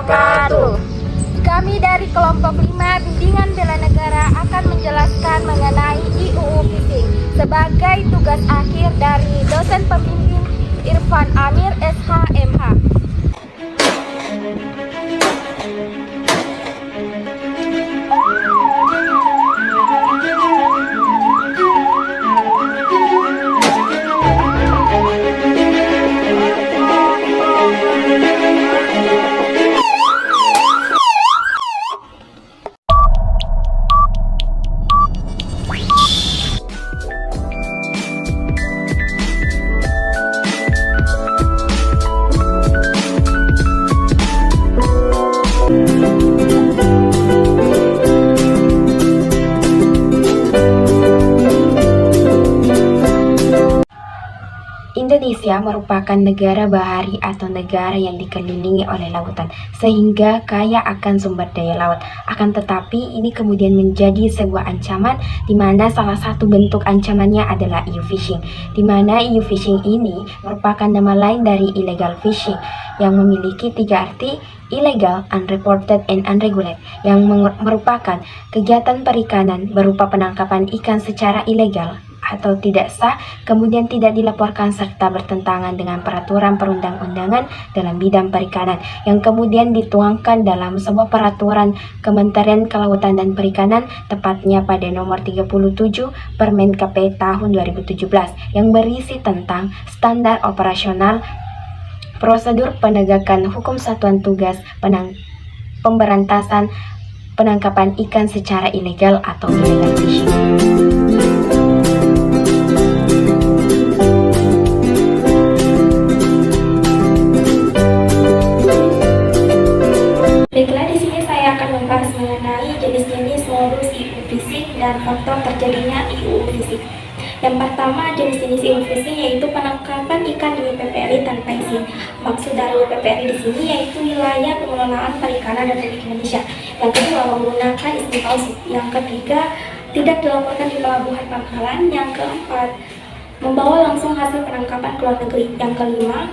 wabarakatuh. Kami dari kelompok 5 Bimbingan Bela Negara akan menjelaskan mengenai IUU Phishing sebagai tugas akhir dari dosen pembimbing Irfan Amir SH.MH. Indonesia merupakan negara bahari atau negara yang dikelilingi oleh lautan, sehingga kaya akan sumber daya laut. Akan tetapi ini kemudian menjadi sebuah ancaman, di mana salah satu bentuk ancamannya adalah EU Phishing, di mana EU Phishing ini merupakan nama lain dari illegal fishing, yang memiliki 3 arti: illegal, unreported, and unregulated, yang merupakan kegiatan perikanan berupa penangkapan ikan secara ilegal atau tidak sah, kemudian tidak dilaporkan serta bertentangan dengan peraturan perundang-undangan dalam bidang perikanan, yang kemudian dituangkan dalam sebuah peraturan Kementerian Kelautan dan Perikanan, tepatnya pada nomor 37 Permenkp tahun 2017, yang berisi tentang standar operasional, prosedur penegakan hukum satuan tugas pemberantasan penangkapan ikan secara ilegal atau illegal fishing. Baiklah, di sini saya akan membahas mengenai jenis-jenis modus IUU Phishing dan faktor terjadinya IUU Phishing. Yang pertama, jenis-jenis IUU Phishing yaitu penangkapan ikan di WPPRI tanpa izin. Maksud dari WPPRI di sini yaitu wilayah pengelolaan perikanan Republik Indonesia. Yang kedua, menggunakan izin palsu. Yang ketiga, tidak dilaporkan di pelabuhan Pangkalan. Yang keempat, membawa langsung hasil penangkapan ke luar negeri. Yang kelima,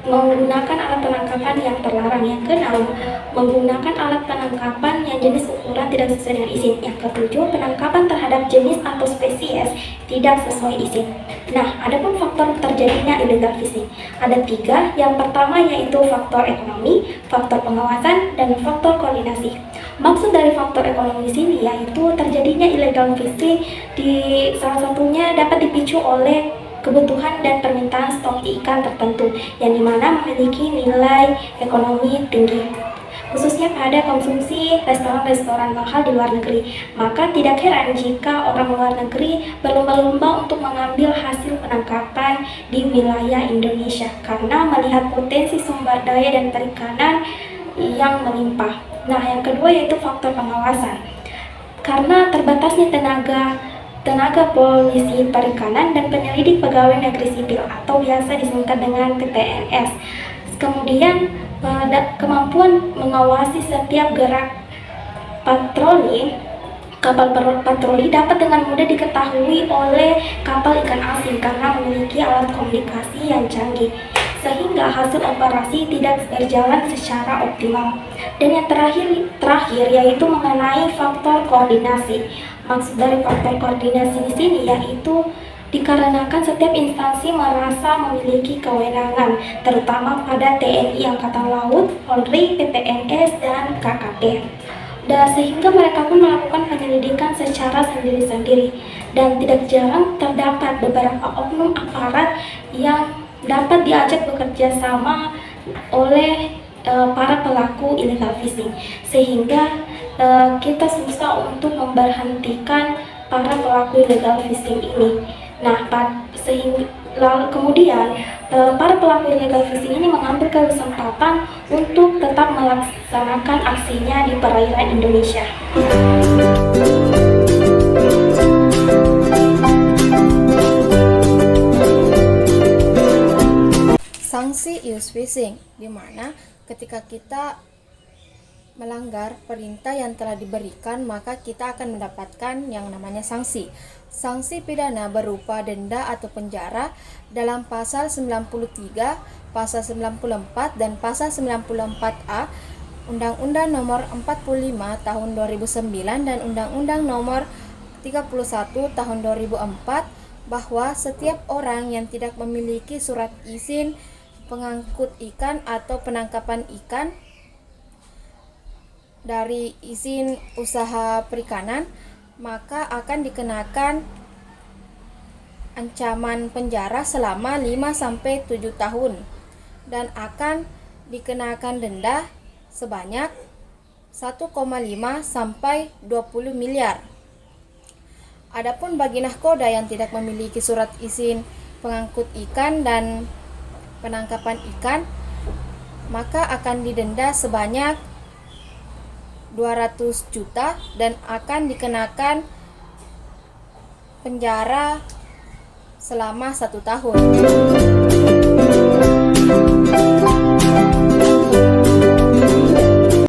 menggunakan alat penangkapan yang terlarang. Yang keenam, menggunakan alat penangkapan yang jenis ukuran tidak sesuai dengan izin. Yang ketujuh, penangkapan terhadap jenis atau spesies tidak sesuai izin. Nah, adapun faktor terjadinya illegal fishing ada 3. Yang pertama yaitu faktor ekonomi, faktor pengawasan, dan faktor koordinasi. Maksud dari faktor ekonomi di sini yaitu terjadinya illegal fishing salah satunya dapat dipicu oleh kebutuhan dan permintaan stok ikan tertentu yang dimana memiliki nilai ekonomi tinggi, khususnya pada konsumsi restoran-restoran mahal di luar negeri. Maka tidak heran jika orang luar negeri berlomba-lomba untuk mengambil hasil penangkapan di wilayah Indonesia karena melihat potensi sumber daya dan perikanan yang melimpah. Nah, yang kedua yaitu faktor pengawasan. Karena terbatasnya tenaga polisi perikanan dan penyelidik pegawai negeri sipil atau biasa disingkat dengan PTNS. Kemudian kemampuan mengawasi setiap gerak patroli, kapal patroli dapat dengan mudah diketahui oleh kapal ikan asing karena memiliki alat komunikasi yang canggih, sehingga hasil operasi tidak berjalan secara optimal. Dan yang terakhir yaitu mengenai faktor koordinasi. Maksud dari faktor koordinasi di sini yaitu dikarenakan setiap instansi merasa memiliki kewenangan, terutama pada TNI Angkatan Laut, Polri, PPNS, dan KKP. Dan sehingga mereka pun melakukan penyelidikan secara sendiri-sendiri, dan tidak jarang terdapat beberapa oknum aparat yang dapat diajak bekerja sama oleh para pelaku illegal fishing, sehingga kita susah untuk memberhentikan para pelaku illegal fishing ini. Nah, kemudian para pelaku illegal fishing ini mengambil kesempatan untuk tetap melaksanakan aksinya di perairan Indonesia. Sanksi IUU Phishing, di mana ketika kita melanggar perintah yang telah diberikan, maka kita akan mendapatkan yang namanya sanksi. Sanksi pidana berupa denda atau penjara dalam pasal 93, pasal 94, dan pasal 94A Undang-Undang Nomor 45 Tahun 2009 dan Undang-Undang Nomor 31 Tahun 2004 bahwa setiap orang yang tidak memiliki surat izin pengangkut ikan atau penangkapan ikan dari izin usaha perikanan, maka akan dikenakan ancaman penjara selama 5-7 tahun dan akan dikenakan denda sebanyak 1,5 sampai 20 miliar. Adapun bagi nahkoda yang tidak memiliki surat izin pengangkut ikan dan penangkapan ikan, maka akan didenda sebanyak 200 juta dan akan dikenakan penjara selama 1 tahun.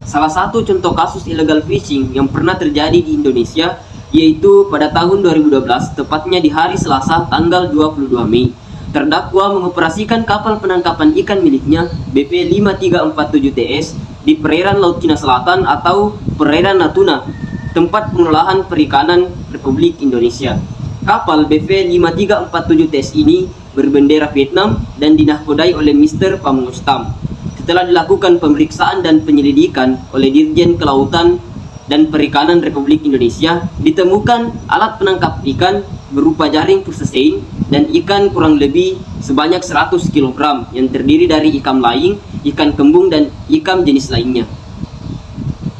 Salah satu contoh kasus illegal fishing yang pernah terjadi di Indonesia yaitu pada tahun 2012, tepatnya di hari Selasa tanggal 22 Mei. Terdakwa mengoperasikan kapal penangkapan ikan miliknya BP 5347 TS di perairan Laut Cina Selatan atau perairan Natuna, tempat pengolahan perikanan Republik Indonesia. Kapal BP 5347 TS ini berbendera Vietnam dan dinahkodai oleh Mr. Pamungostam. Setelah dilakukan pemeriksaan dan penyelidikan oleh Dirjen Kelautan dan Perikanan Republik Indonesia, ditemukan alat penangkap ikan berupa jaring pursesein dan ikan kurang lebih sebanyak 100 kg yang terdiri dari ikan laing, ikan kembung, dan ikan jenis lainnya.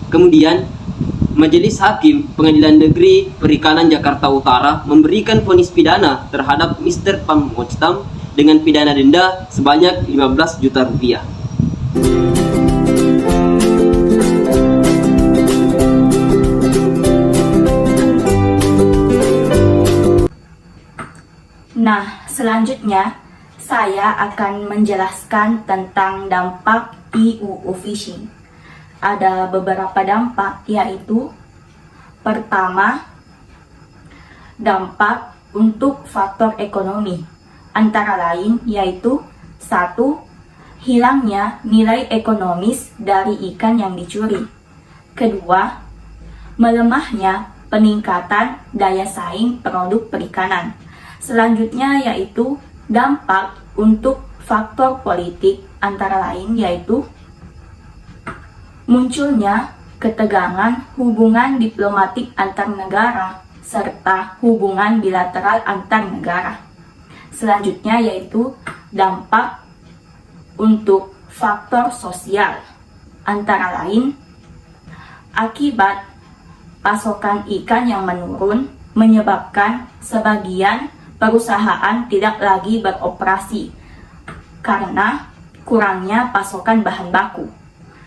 Kemudian, Majelis Hakim Pengadilan Negeri Perikanan Jakarta Utara memberikan vonis pidana terhadap Mr. Pamungostam dengan pidana denda sebanyak 15 juta rupiah. Nah, selanjutnya saya akan menjelaskan tentang dampak IUU Fishing. Ada beberapa dampak, yaitu pertama, dampak untuk faktor ekonomi, antara lain yaitu 1. Hilangnya nilai ekonomis dari ikan yang dicuri. Kedua, melemahnya peningkatan daya saing produk perikanan. Selanjutnya yaitu dampak untuk faktor politik, antara lain yaitu munculnya ketegangan hubungan diplomatik antar negara serta hubungan bilateral antar negara. Selanjutnya yaitu dampak untuk faktor sosial, antara lain akibat pasokan ikan yang menurun menyebabkan sebagian perusahaan tidak lagi beroperasi karena kurangnya pasokan bahan baku.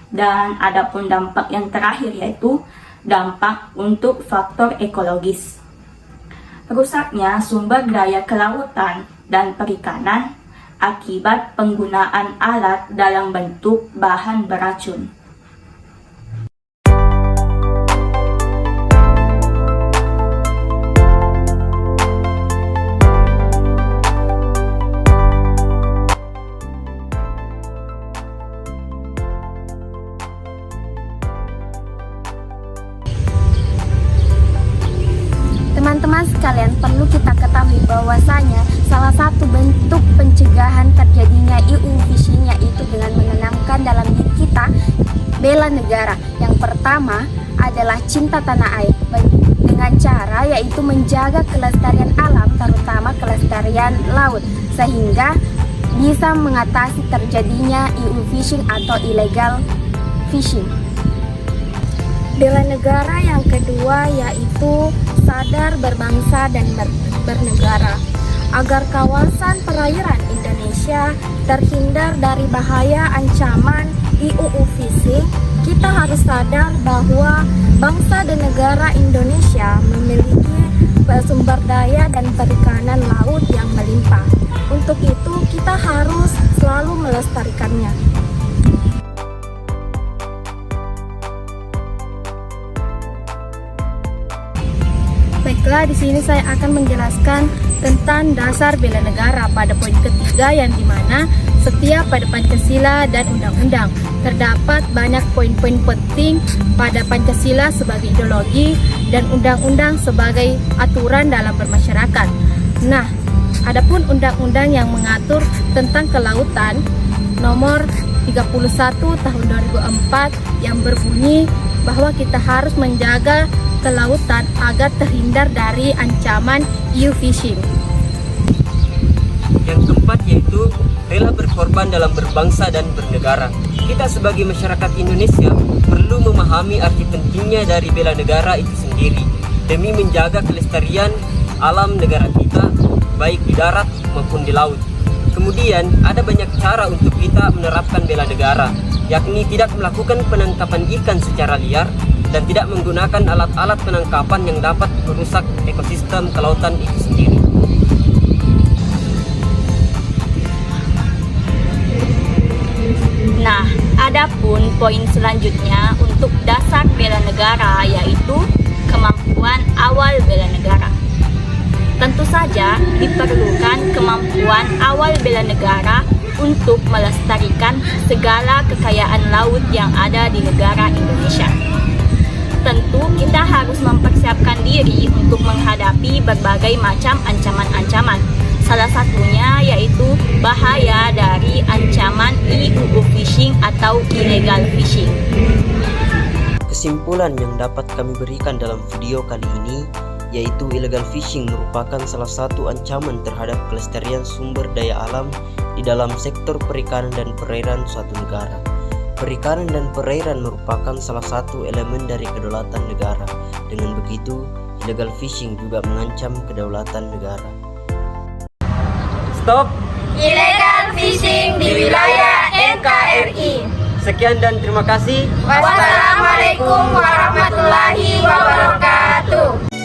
Dan adapun dampak yang terakhir yaitu dampak untuk faktor ekologis. Rusaknya sumber daya kelautan dan perikanan akibat penggunaan alat dalam bentuk bahan beracun. Teman-teman sekalian, perlu kita ketahui bahwasanya salah satu bentuk pencegahan terjadinya IUU Fishing yaitu dengan menanamkan dalam diri kita bela negara. Yang pertama adalah cinta tanah air dengan cara yaitu menjaga kelestarian alam, terutama kelestarian laut, sehingga bisa mengatasi terjadinya IUU Fishing atau illegal fishing. Bela negara yang kedua yaitu sadar berbangsa dan bernegara. Agar kawasan perairan Indonesia terhindar dari bahaya ancaman IUU Fishing, kita harus sadar bahwa bangsa dan negara Indonesia memiliki sumber daya dan perikanan laut yang melimpah. Untuk itu, kita harus selalu melestarikannya. Baiklah, di sini saya akan menjelaskan tentang dasar bela negara pada poin ketiga, yang dimana setia pada Pancasila dan undang-undang. terdapat banyak poin-poin penting pada Pancasila sebagai ideologi dan undang-undang sebagai aturan dalam bermasyarakat. Nah, adapun undang-undang yang mengatur tentang kelautan nomor 31 tahun 2004 yang berbunyi bahwa kita harus menjaga kelautan agar terhindar dari ancaman EU fishing. Yang keempat yaitu rela berkorban dalam berbangsa dan bernegara. Kita sebagai masyarakat Indonesia perlu memahami arti pentingnya dari bela negara itu sendiri demi menjaga kelestarian alam negara kita baik di darat maupun di laut. Kemudian ada banyak cara untuk kita menerapkan bela negara, yakni tidak melakukan penangkapan ikan secara liar dan tidak menggunakan alat-alat penangkapan yang dapat merusak ekosistem kelautan itu sendiri. Nah, adapun poin selanjutnya untuk dasar bela negara yaitu kemampuan awal bela negara. Tentu saja diperlukan kemampuan awal bela negara untuk melestarikan segala kekayaan laut yang ada di negara Indonesia. Tentu kita harus mempersiapkan diri untuk menghadapi berbagai macam ancaman-ancaman. Salah satunya yaitu bahaya dari ancaman EU fishing atau illegal fishing. Kesimpulan yang dapat kami berikan dalam video kali ini yaitu illegal fishing merupakan salah satu ancaman terhadap kelestarian sumber daya alam di dalam sektor perikanan dan perairan suatu negara. Perikanan dan perairan merupakan salah satu elemen dari kedaulatan negara. Dengan begitu, illegal fishing juga mengancam kedaulatan negara. Stop Illegal fishing di wilayah NKRI. Sekian dan terima kasih. Wassalamualaikum warahmatullahi wabarakatuh.